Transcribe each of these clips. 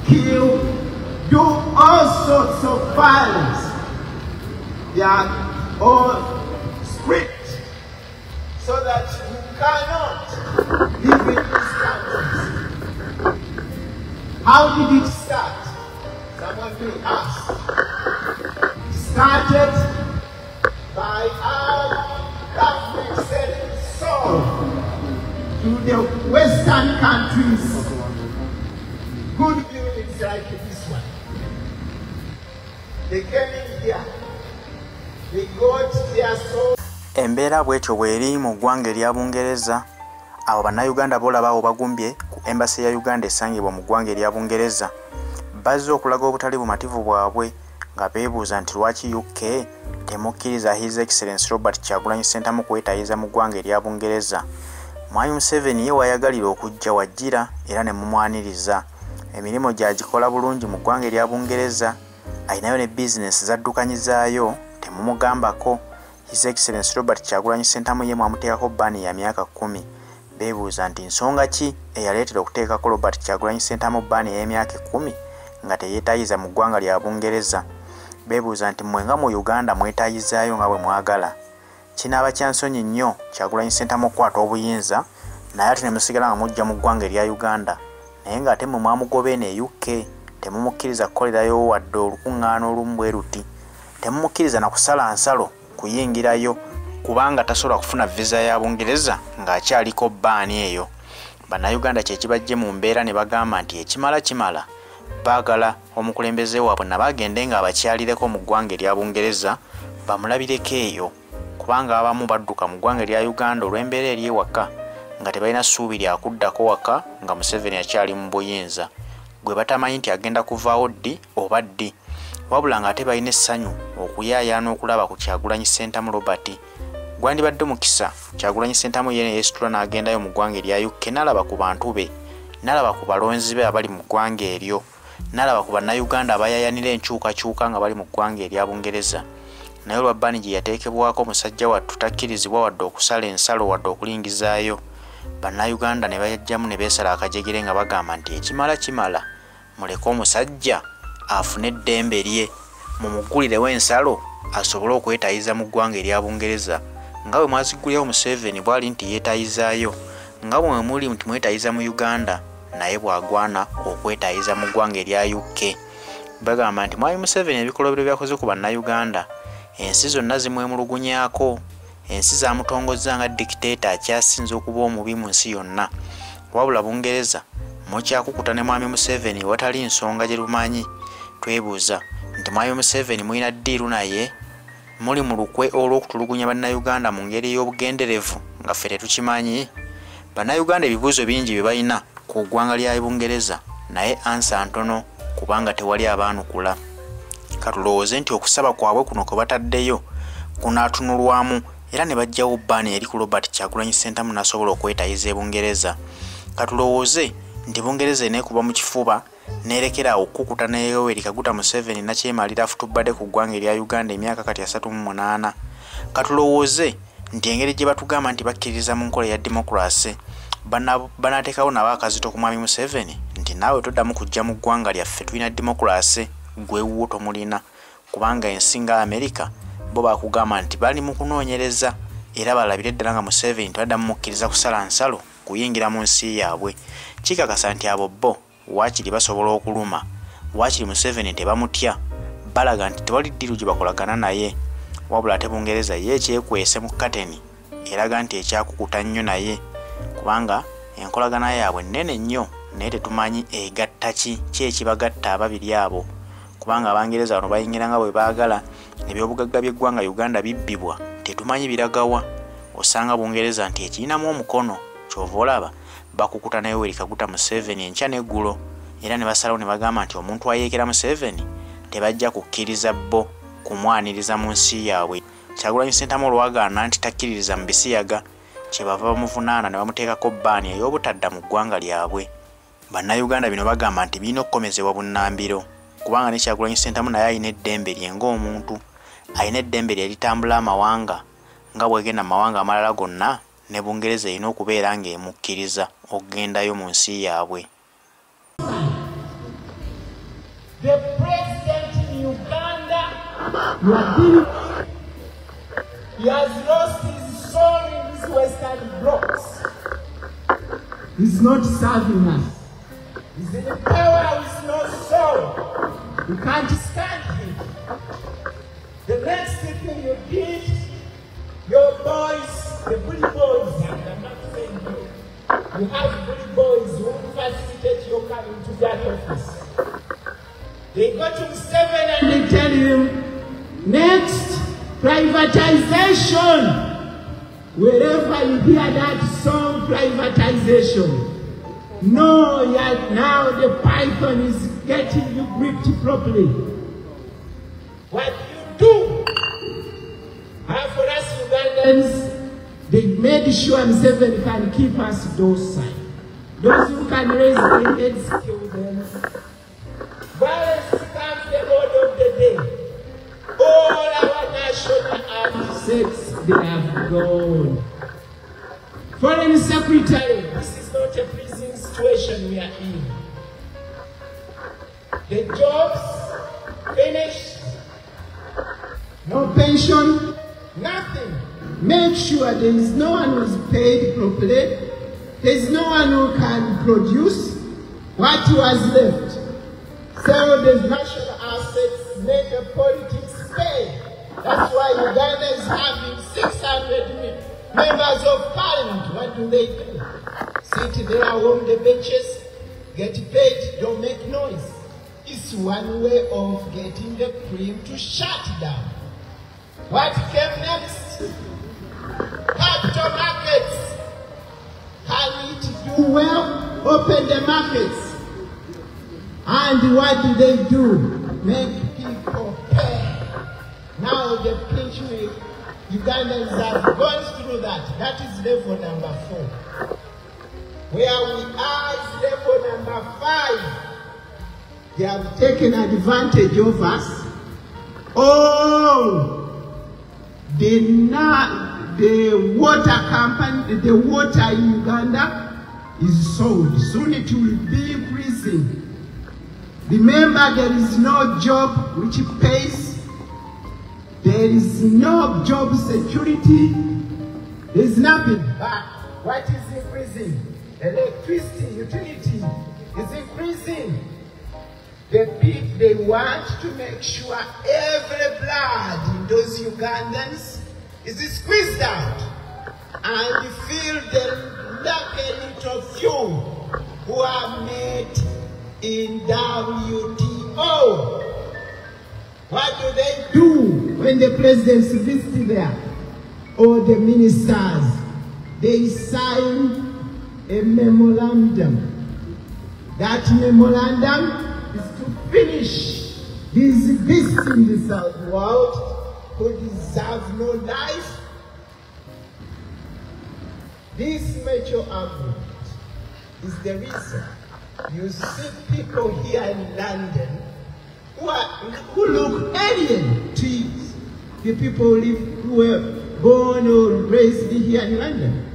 kill, do all sorts of violence. They are all script so that you cannot live in these countries. How did it start? Someone may ask. It started by our government selling salt to the Western countries. Good buildings like this one. They came in here. They got their salt. Embeera bwetyo bweri mu ggwanga erya Bungereza. Abo bannayuganda boolaba bagumbye ku embassy ya Uganda esangibwa mu ggwanga erya Bungereza. Bazze okulaga obutali bumativu bwabwe nga beebuuza nti lwaki UK temukkiriza His Excellency Robert Kyagulanyi Ssentamu kwetayiza mu ggwanga erya Bungereza. Mwami mu7 ye wayagalira okujja wajjira era ne mumwaniriza. Emirimu gyagikola bulungi mu ggwanga erya Bungereza, ayinayo ne bizinesi zaddukanyizaayo, temumugambako. His Excellency Robert Kyagulanyi Ssentamu ye mwamuteekako bbaani ya myaka 10. Beebuuza nti nsonga ki eyaleetera okuteekako Robert Kyagulanyi Ssentamu bbaani ey'emyaka 10 nga teyeetayiza mu ggwanga lya Bungereza. Beebuuza nti mmwe nga mu Uganda mwetayizaayo nga bwe mwagala. Kinaaba kya nsonyi nnyo Kyagulanyi Ssentamu okukwata obuyinza naye ate ne musigala nga mujja mu ggwanga erya Uganda, naye ng'ate mmwe mwamugoba eno e UK temumukkiriza kukolerayo wadde olukuŋŋaana olumu bwe luti. Temumukkiriza na kusala nsalo kuyingirayo kubanga tasobola kufuna visa ya Bungereza ng'akyaliko bbaani eyo. Bannayuganda kye kibajje mu mbeera ne bagamba nti ekimala kimala. Baagala omukulembeze waabwe nabagende nga abakyalireko mu ggwanga erya Bungereza bamulabireko eyo, kubanga abamu badduka mu ggwanga erya Uganda olw'embeera eri ewaka nga tebalina ssuubi lya kuddako waka nga Museveni akyali mu buyinza, gwe batamanyi nti agenda kuvaawo ddi oba ddi, wabula ng'ate balina essanyu okuyaayaana okulaba ku Kyagulanyi Ssentamu Robert. Gwandibadde mukisa Kyagulanyi Ssentamu ye ne yeesitula n'agendayo mu ggwanga erya UK, n'alaba ku bantu be, n'alaba ku balonzi be abali mu ggwanga eryo, n'alaba ku bannayuganda abayaayanira enkyukakyuka nga bali mu ggwanga erya Bungereza. Naye olwa bbaani gye yateekebwako musajja wattu takkirizibwa wadde okusala ensalo wadde okulingizaayo. Bannayuganda ne bayajjamu ne beesala akajegere nga bagamba nti ekimala kimala, muleke omusajja afune eddembe lye, mumugulirewo ensalo asobole okwetayiza mu ggwanga erya Bungereza. Nga bwe mwazigulyawo Museveni bwali nti yeetayizaayo, nga bwe muli nti mwetayiza mu Uganda, naye bwagwana okwetayiza mu ggwanga erya UK. Bagamba nti mwami Museveni ebikolwa bye byakoze ku bannayuganda, ensi zonna zimwemulugunyaako, ensi zaamutongozza nga dictator akyasinze okuba omubi mu nsi yonna. Wabula Bungereza mukyakukuta ne mwami Museveni watali nsonga gye lumanyi. Twebuuza nti mwami Museveni mulina ddiiru naye, muli mu lukwe olw'okutulugunya bannayuganda mu ngeri y'obugenderevu nga ffe tetukimanyi. Bannayuganda ebibuuzo bingi bye balina ku ggwanga lya Bungereza, naye ansa ntono kubanga tewali abaanukula. Katulowooze nti okusaba kwabwe kuno kwe bataddeyo kunaatunulwamu era ne bajjawo bbaani eri ku Robert Kyagulanyi Ssentamu n'asobola okwetayiza e Bungereza. Katulowooze nti Bungereza eneekuba mu kifuba n'erekeraawo okkukuta ne Yoweri Kaguta Museveni nakyemalira afutubadde ku ggwanga erya Uganda emyaka kati 38. Katulowooze nti engeri gye batugamba nti bakkiririza mu nkola ya demokrasi banaateekawo nabo akazito ku mwami Museveni nti naawe toddamu kujja mu ggwanga lyaffe, tulina demokrasi, gwe wuwo tomulina, kubanga ensi nga Amerika bo bakugamba nti bali mu kunoonyereza era balabire ddala nga Museveni tebaddamu mukkiriza kusala nsalo kuyingira mu nsi yaabwe. Kikakasa nti abo bo waakiri basobola okuluma, waakiri Museveni tebamutya, balaga nti tewali ddiiru gye bakolagana naye. Wabula ate Bungereza ye ekyekwese mu kateni eraga nti ekyakukuta nnyo naye, kubanga enkolagana yaabwe nnene nnyo naye tetumanyi egatta ki ekibagatta ababiri abo, kubanga Abangereza bano bayingira nga bwe baagala, ebyobugagga by'eggwanga Uganda bibbibwa tetumanyi biragawa. Osanga Bungereza nti ekirinamu omukono, kyova olaba bakukuta ne Yoweri Kaguta Museveni enkya n'eggulo, era ne basalawo ne bagamba nti omuntu ayeekera Museveni tebajja kukkiriza bo kumwaniriza mu nsi yaabwe. Kyagulanyi Ssentamu olwagaana nti takkiririza mu bisiyaga, kyebava bamuvunaana ne bamuteekako bbaani ey'obutadda mu ggwanga lyabwe. Bannayuganda bino bagamba nti birina okukomezebwa bunnambiro, kubanga ne Kyagulanyi Ssentamu naye alina eddembe lye ng'omuntu, alina eddembe lye litambula amawanga nga bw'egenda mu mawanga amalala gonna, ne Bungereza erina okubeera ng'emukkiriza okugendayo mu nsi yaabwe. The president in Uganda, you are dealing with, he has lost his soul in these Western blocks. He's not serving us. He's in power with no soul. You can't stand him. The next thing you did, your boys, the bully boys, and I'm not saying you have bully boys who facilitate your coming to that office. They go to mu7 and they tell him, next, privatization. Wherever you hear that song, privatization, no, yet now the python is getting you gripped properly. What you do, for us Ugandans, they made sure mu7 can keep us docile. Those who can raise their heads, kill them. Violence comes the order of the day. All our national assets, they have gone. Foreign Secretary, this is not a pleasing situation we are in. The jobs finished, no pension, nothing. Make sure there is no one who is paid properly. There is no one who can produce what was left. Sell the national assets, make the politics pay. That's why Uganda is having 600 members of parliament. What do? Sit there on the benches, get paid, don't make noise. It's one way of getting the cream to shut down. What came next? Capital markets. Can it do well? Open the markets. And what do? Make people pay. Now the pension, Ugandans have gone through that. That is level number 4. Where we are is level number 5. They have taken advantage of us. Oh, the water company, the water in Uganda is sold. Soon it will be increasing. Remember, there is no job which pays. There is no job security. There is nothing. But what is increasing? Electricity, utility is increasing. The people, they want to make sure every blood in those Ugandans is squeezed out. And you feel the lucky little few who are made in WTO. What do when the presidents visit there? Or the ministers, they sign a memorandum. That memorandum is to finish these beasts in the South world who deserve no life. This major argument is the reason you see people here in London who look alien to the people who were born or raised here in London.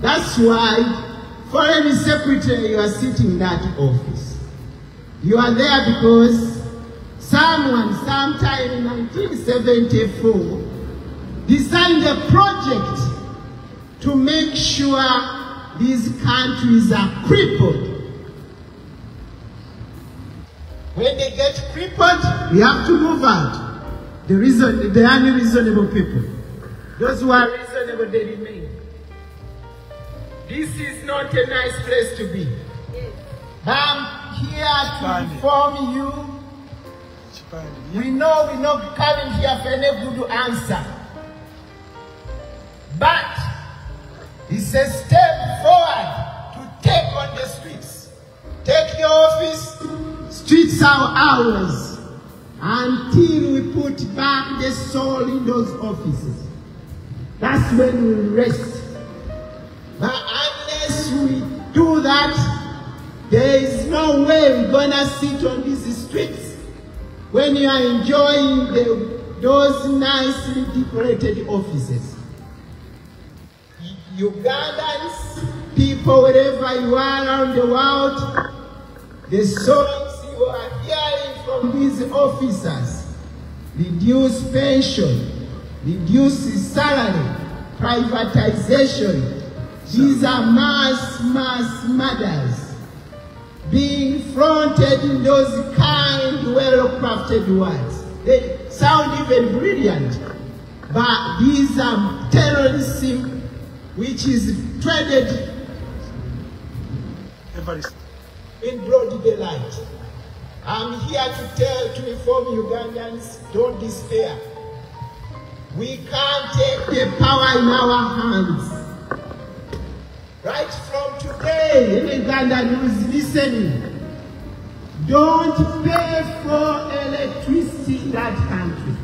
That's why, Foreign Secretary, you are sitting in that office. You are there because someone, sometime in 1974, designed a project to make sure these countries are crippled. When they get crippled, we have to move out. The unreasonable people. Those who are reasonable, they remain. This is not a nice place to be. I'm here to inform you. We know we're not coming here for any good answer. But it's a step forward to take on the streets. Take the office. Streets are ours until we put back the soul in those offices. That's when we rest. But unless we do that, there is no way we're gonna sit on these streets when you are enjoying those nicely decorated offices. Ugandans, people wherever you are around the world, the songs you are hearing from on these officers. Reduce pension, reduce salary, privatization. These are mass murders being fronted in those kind, well-crafted words. They sound even brilliant, but these are terrorism which is traded in broad daylight. I'm here to inform Ugandans, don't despair. We can't take the power in our hands. Right from today, any Ugandan who is listening, don't pay for electricity in that country.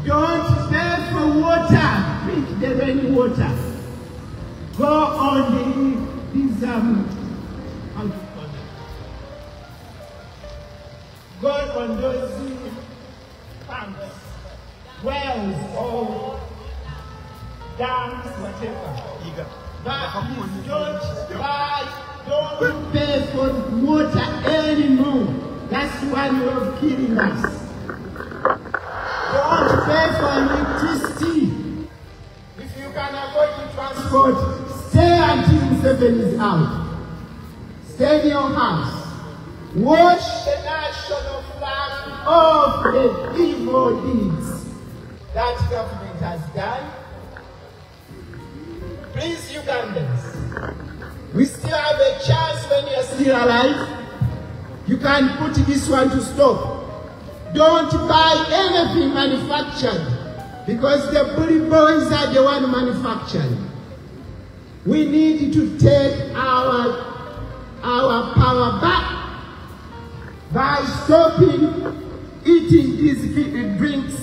Don't pay for water, drink the rainwater. Go on go on those pumps, wells, or dams, whatever. But please don't pay for water anymore. That's one way of killing us. Don't pay for electricity. If you can avoid the transport, stay until mu7 is out. Stay in your house. Wash the national flag of the evil deeds that government has done. Please, Ugandans, we still have a chance when you're still alive. You can put this one to stop. Don't buy anything manufactured, because the bully boys are the one manufacturing. We need to take our power back by stopping eating these drinks.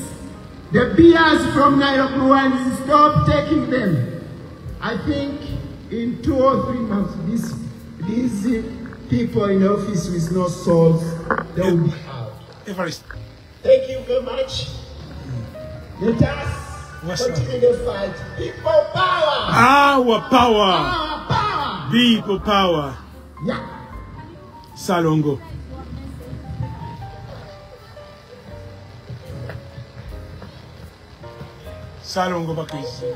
The beers from Nairobi ones, stop taking them. I think in 2 or 3 months, these people in office with no souls, they will be out. Thank you very much. Let us continue the fight. People power. Our power. Our power. People power. Yeah. Salongo. Salongo bakrizi.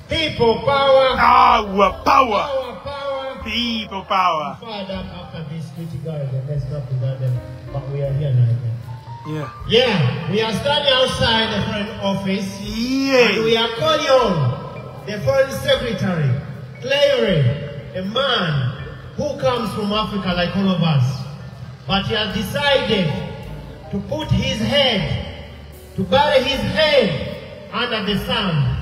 People power. Our power. Our power. People power. Father, after this critical, let's not without them, but we are here now again. Yeah. Yeah, we are standing outside the foreign office. Yeah. And we are calling on the foreign secretary, clearly a man who comes from Africa like all of us. But he has decided to put his head, to bury his head under the sand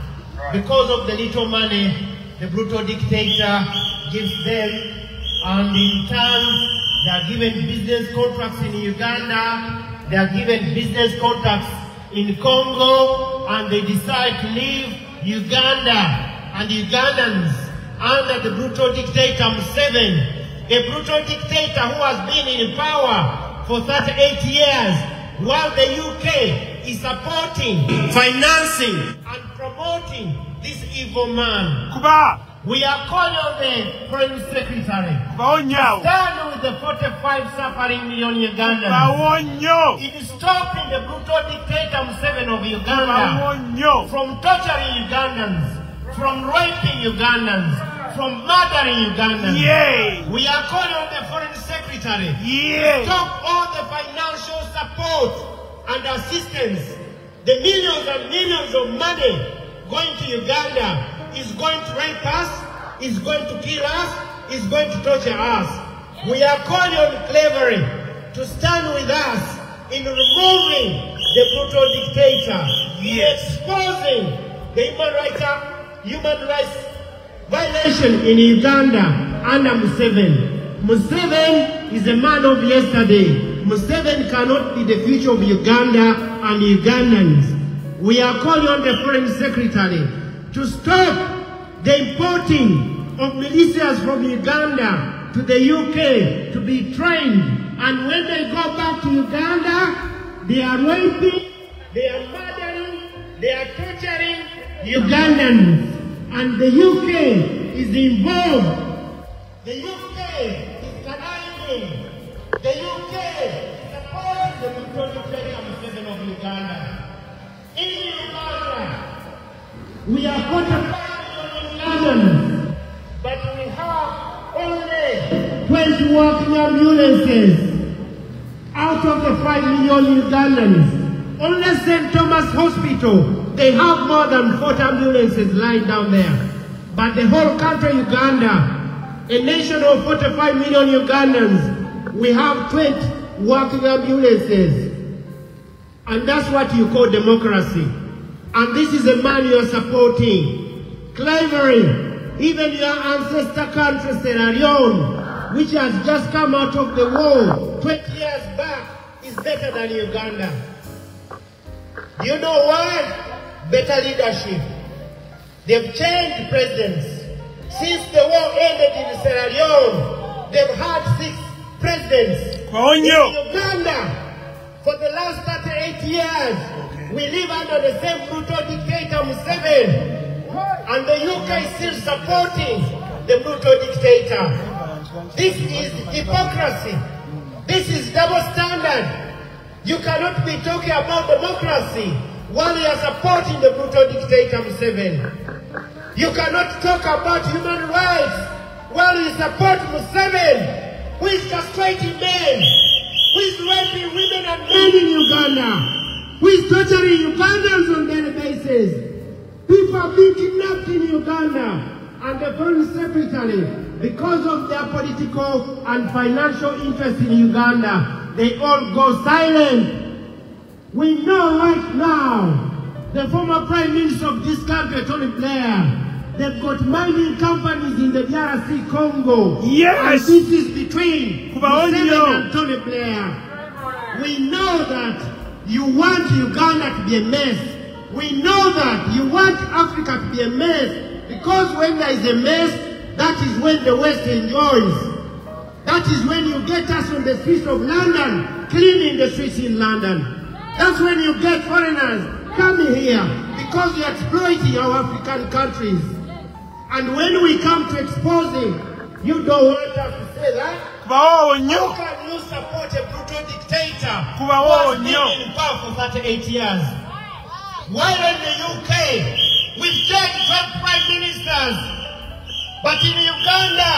because of the little money the brutal dictator gives them, and in turn they are given business contracts in Uganda, they are given business contracts in Congo, and they decide to leave Uganda and Ugandans under the brutal dictator mu7. A brutal dictator who has been in power for 38 years, while the UK is supporting, financing, and promoting this evil man. Kuba. We are calling on the Foreign Secretary. Stand with the 45 suffering million Ugandans in stopping the brutal dictator mu7 of Uganda from torturing Ugandans, from raping Ugandans, from murdering Ugandans. Yeah. We are calling on the Foreign Secretary. Yeah. Stop all the financial support and assistance. The millions and millions of money going to Uganda is going to rape us, is going to kill us, is going to torture us. We are calling on Clevery to stand with us in removing the brutal dictator, exposing the human rights violation in Uganda under mu7. mu7 is a man of yesterday. mu7 cannot be the future of Uganda and Ugandans. We are calling on the Foreign Secretary to stop the importing of militias from Uganda to the UK to be trained. And when they go back to Uganda, they are raping, they are murdering, they are torturing Ugandans. and the UK is involved. The UK is conniving. The UK supports the military M7 of Uganda. In Uganda, we are 45 million Ugandans, but we have only 20 working ambulances out of the 5 million Ugandans. Only St. Thomas Hospital, they have more than 40 ambulances lying down there. But the whole country, Uganda, a nation of 45 million Ugandans, we have 20 working ambulances. And that's what you call democracy. And this is a man you are supporting. Slavery. Even your ancestor country, Sierra Leone, which has just come out of the war 20 years back, is better than Uganda. Do you know why? Better leadership. They've changed presidents. Since the war ended in Sierra Leone, they've had 6 presidents. In Uganda, for the last 38 years, we live under the same brutal dictator, mu7. And the UK is still supporting the brutal dictator. This is hypocrisy. This is double standard. You cannot be talking about democracy while you are supporting the brutal dictator mu7. You cannot talk about human rights while you support mu7, who is castrating men, who is raping women and men in Uganda, who is torturing Ugandans on a daily basis. People are being kidnapped in Uganda, and the foreign secretary, because of their political and financial interest in Uganda, they all go silent. We know right now, the former Prime Minister of this country, Tony Blair, they've got mining companies in the DRC Congo. Yes! And this is between mu7 and Tony Blair. We know that you want Uganda to be a mess. We know that you want Africa to be a mess, because when there is a mess, that is when the West enjoys. That is when you get us on the streets of London, cleaning the streets in London. That's when you get foreigners coming here, because you're exploiting our African countries. And when we come to exposing, you don't want us to say that. How can you support a brutal dictator who has been in power for 38 years? While in the UK, we've changed 12 prime ministers, but in Uganda,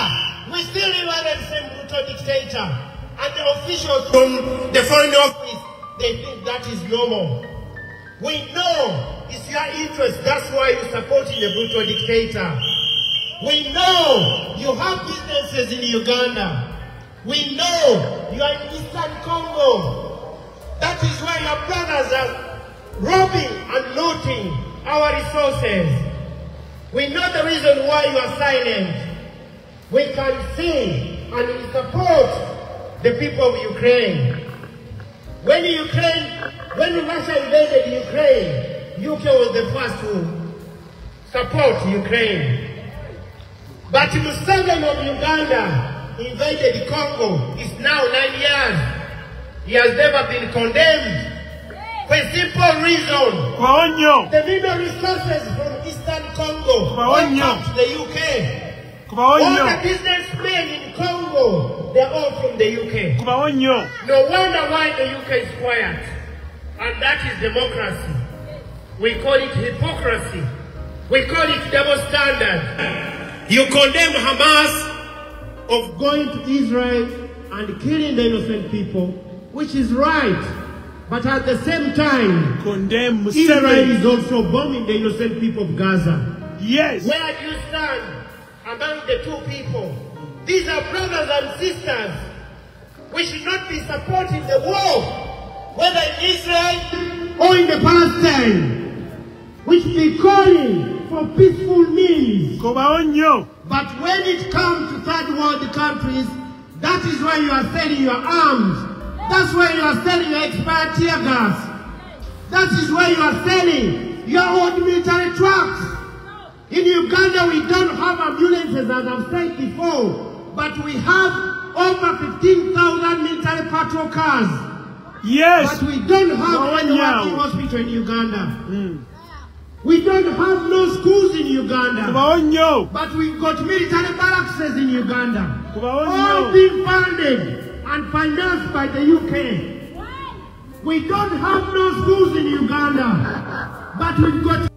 we still live under the same brutal dictator. And the officials from the foreign office, they think that is normal. We know it's your interest, that's why you're supporting the brutal dictator. We know you have businesses in Uganda. We know you are in Eastern Congo. That is why your brothers are robbing and looting our resources. We know the reason why you are silent. We can see and we support the people of Ukraine. When Russia invaded Ukraine, UK was the first to support Ukraine. But mu7 of Uganda invaded Congo. It's now 9 years. He has never been condemned. For a simple reason. The mineral resources from Eastern Congo went up to the UK. All the businessmen in Congo, they're all from the UK. No wonder why the UK is quiet. And that is democracy. We call it hypocrisy. We call it double standard. You condemn Hamas of going to Israel and killing the innocent people, which is right. But at the same time, condemn Israel is also bombing the innocent people of Gaza. Yes. Where do you stand among the two people? These are brothers and sisters. We should not be supporting the war, whether in Israel or in the Palestine. We should be calling for peaceful means. But when it comes to third world countries, that is why you are selling your arms. That's why you are selling your expired tear gas. That is why you are selling your old military trucks. In Uganda, we don't have ambulances, as I've said before, but we have over 15,000 military patrol cars. Yes. But we don't have any working hospital in Uganda. We don't have no schools in Uganda. Kubaho nnyo. But we've got military barracks in Uganda. Kubaho All nnyo. being funded and financed by the UK. We don't have no schools in Uganda. But we've got